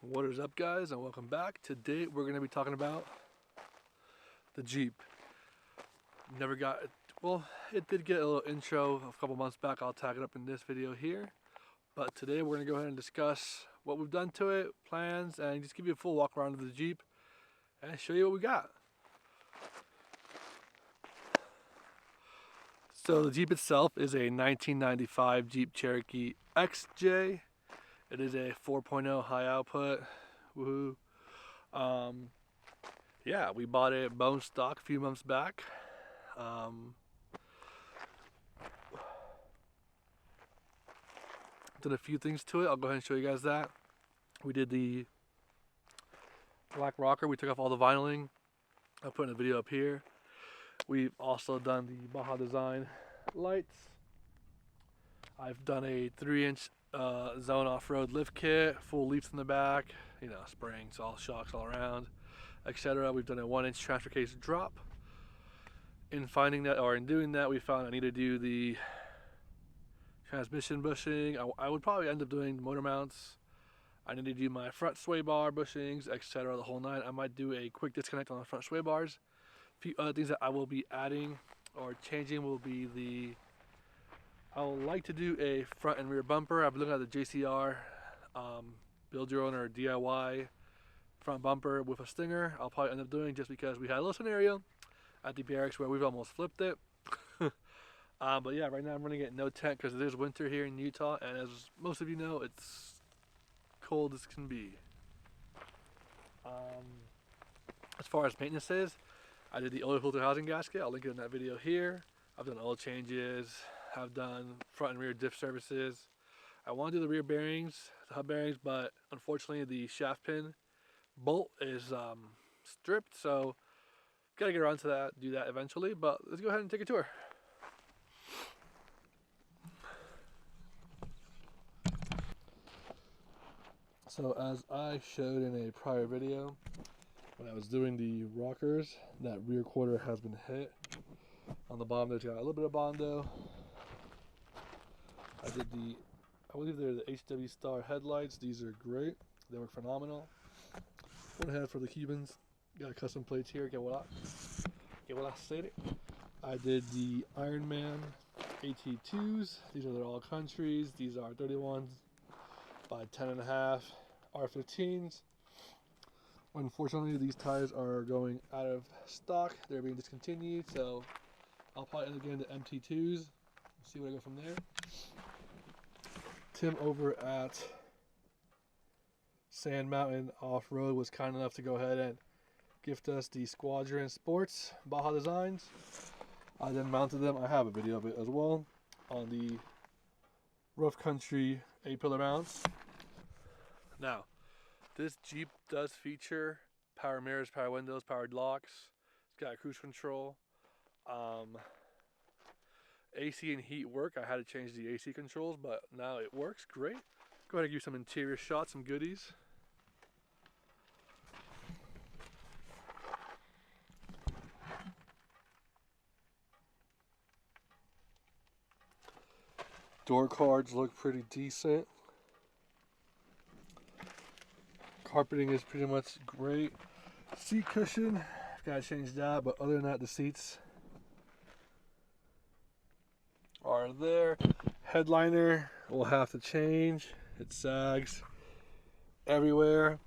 What is up, guys, and welcome back. Today we're going to be talking about the Jeep. Never got it. Well, it did get a little intro a couple months back. I'll tag it up in this video here. But today we're going to go ahead and discuss what we've done to it, plans, and just give you a full walk around of the Jeep and show you what we got. So the Jeep itself is a 1995 Jeep Cherokee XJ. It is a 4.0 high output. Woohoo. Yeah, we bought it bone stock a few months back. Did a few things to it. I'll go ahead and show you guys that. We did the black rocker. We took off all the vinyling. I'll put in a video up here. We've also done the Baja Design lights. I've done a 3-inch zone off-road lift kit, full leaps in the back, you know, springs, all shocks all around, etc. We've done a 1-inch transfer case drop. In doing that, we found I need to do the transmission bushing. I would probably end up doing motor mounts. I need to do my front sway bar bushings, etc. The whole nine. I might do a quick disconnect on the front sway bars. A few other things that I will be adding or changing will be I would like to do a front and rear bumper. I've been looking at the JCR build your own or DIY front bumper with a stinger. I'll probably end up doing just because we had a little scenario at the barracks where we've almost flipped it. But yeah, right now I'm running it no tent because it is winter here in Utah, and as most of you know, it's cold as can be. As far as maintenance is, I did the oil filter housing gasket. I'll link it in that video here. I've done oil changes. I've done front and rear diff services. I want to do the rear bearings, the hub bearings, but unfortunately the shaft pin bolt is stripped, so gotta get around to that, do that eventually. But let's go ahead and take a tour. So as I showed in a prior video, when I was doing the rockers, that rear quarter has been hit. On the bottom there's got a little bit of Bondo. I believe they're the HW Star headlights. These are great. They work phenomenal. Went ahead for the Cubans. Got custom plates here. Que voila. Said it. I did the Iron Man AT2s. These are their all countries. These are 31s by 10.5 R15s. Unfortunately, these tires are going out of stock. They're being discontinued, so I'll probably end up getting the MT2s. See where I go from there. Tim over at Sand Mountain Off-Road was kind enough to go ahead and gift us the Squadron Sports Baja Designs. I then mounted them. I have a video of it as well on the Rough Country 8-pillar mounts. Now, this Jeep does feature power mirrors, power windows, powered locks. It's got cruise control. AC and heat work. I had to change the AC controls, but now it works great. Go ahead and give you some interior shots, some goodies. Door cards look pretty decent. Carpeting is pretty much great. Seat cushion, gotta change that, but other than that, the seats are there. Headliner will have to change. It sags everywhere.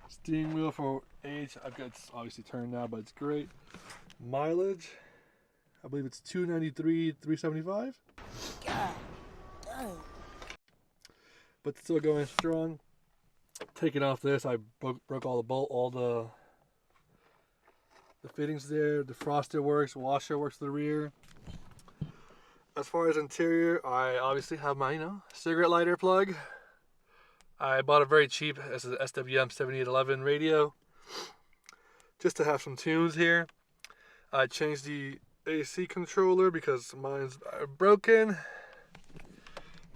Steering wheel for age, it's obviously turned now, but it's great. Mileage, I believe it's 293, 375. God dang. But still going strong. Taking off this, I broke all the fittings there. Defroster works, washer works to the rear. As far as interior, I obviously have my, cigarette lighter plug. I bought it very cheap as an SWM 7811 radio, just to have some tunes here. I changed the AC controller because mine's broken.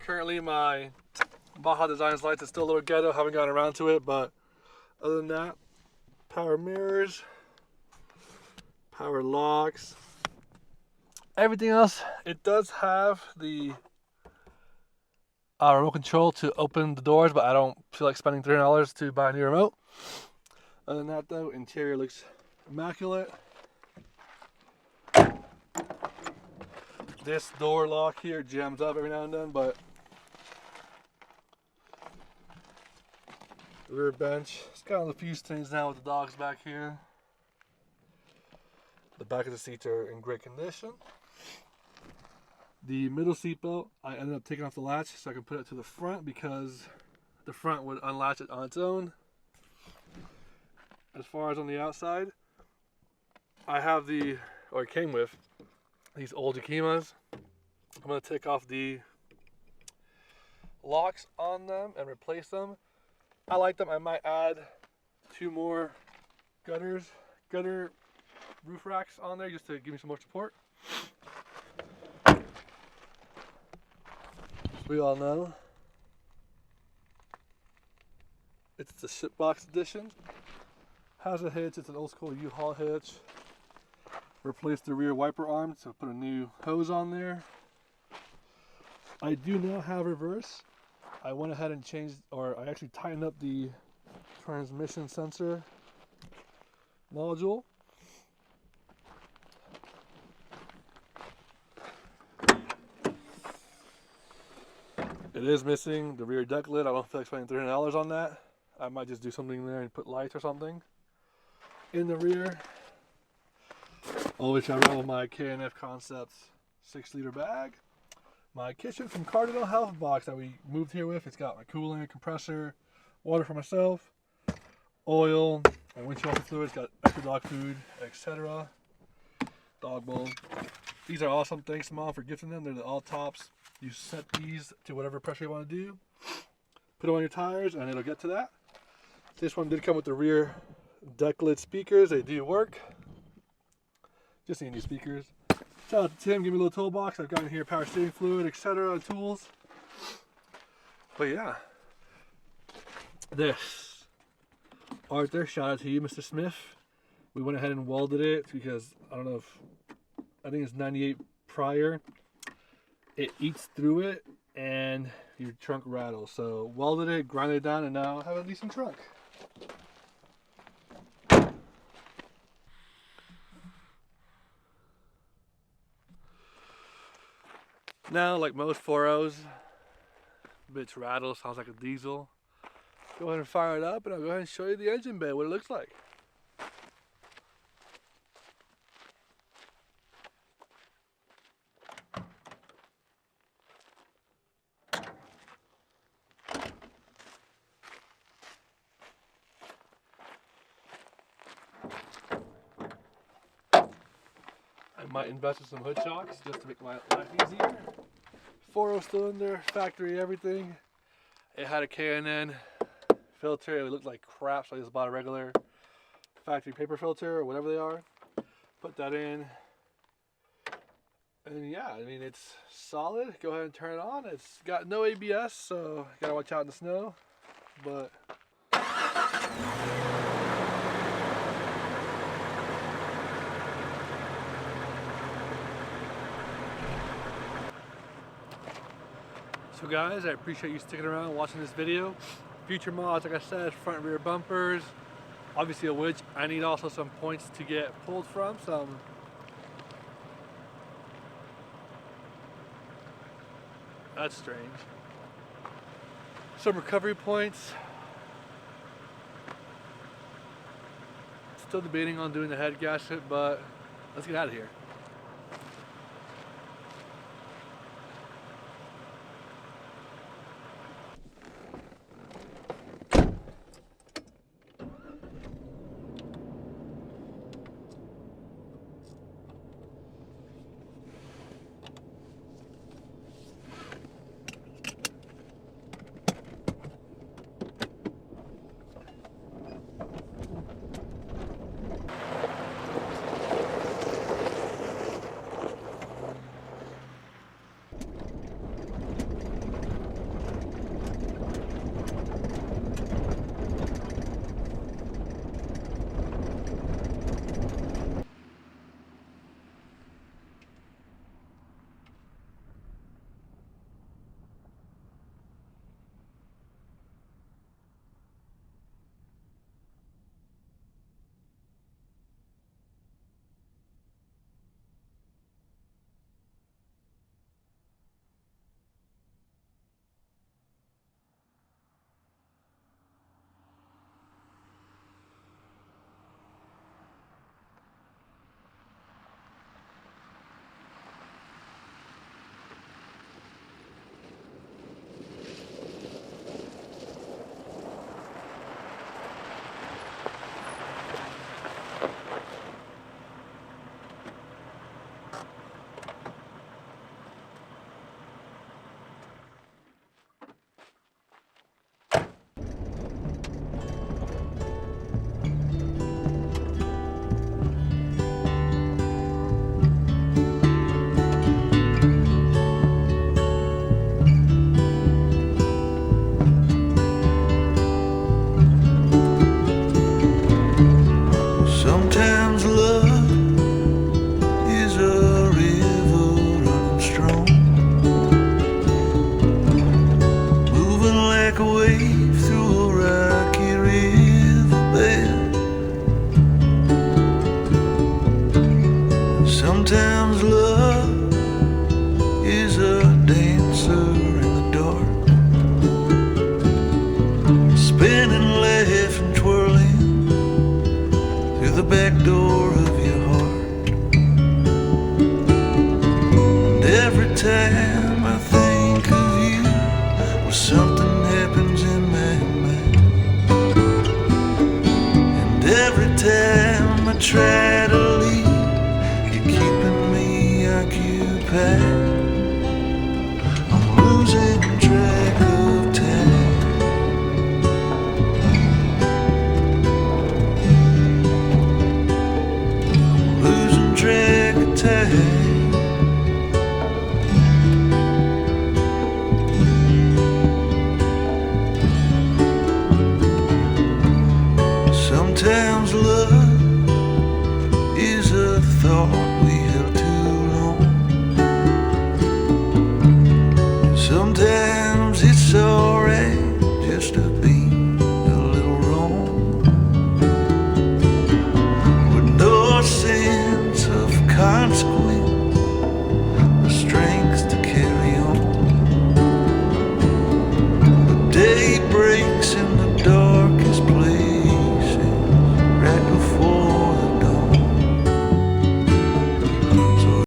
Currently my Baja Designs lights is still a little ghetto, haven't gotten around to it, but other than that, power mirrors, power locks, everything else. It does have the remote control to open the doors, but I don't feel like spending $300 to buy a new remote. Other than that though, interior looks immaculate. This door lock here jams up every now and then, but the rear bench, it's got a few things now with the dogs back here. The back of the seats are in great condition. The middle seat belt, I ended up taking off the latch so I could put it to the front because the front would unlatch it on its own. As far as on the outside, I have it came with these old Yakimas. I'm going to take off the locks on them and replace them. I like them. I might add 2 more gutter roof racks on there just to give me some more support. As we all know, it's the shipbox edition. Has a hitch. It's an old school U-Haul hitch. Replaced the rear wiper arm to put a new hose on there. I do now have reverse. I went ahead and changed, or I actually tightened up the transmission sensor module. It is missing the rear deck lid. I don't feel like spending $300 on that. I might just do something there and put lights or something. In the rear, always have all my K&F Concepts 6-liter bag. My kitchen from Cardinal Health box that we moved here with. It's got my coolant, compressor, water for myself, oil, my windshield fluids, got extra dog food, etc. Dog bowl. These are awesome. Thanks to Mom for gifting them. They're the all tops. You set these to whatever pressure you want to do. Put them on your tires and it'll get to that. This one did come with the rear deck lid speakers. They do work. Just need new speakers. Shout out to Tim, give me a little toolbox. I've got in here power steering fluid, etc. tools. But yeah. This. Arthur, shout out to you, Mr. Smith. We went ahead and welded it because I don't know if, I think it's 98 prior. It eats through it and your trunk rattles. So welded it, grinded it down, and now I have a decent trunk. Now, like most 4.0s, bitch rattles, sounds like a diesel. Go ahead and fire it up, and I'll go ahead and show you the engine bay, what it looks like. I might invest in some hood shocks just to make my life easier. 4.0 cylinder, factory everything. It had a K&N filter. It looked like crap, so I just bought a regular factory paper filter or whatever they are. Put that in. And yeah, I mean, it's solid. Go ahead and turn it on. It's got no ABS, so you gotta watch out in the snow. But so guys, I appreciate you sticking around watching this video. Future mods, like I said, front and rear bumpers, obviously a winch. I need also some points to get pulled from, that's strange. Some recovery points. Still debating on doing the head gasket, but let's get out of here. Someone's love is a dancer in the dark, spinning, laughing, twirling through the back door of your heart. And every time I think of you, well, something happens in my mind. And every time I try to leave, you're keeping me occupied.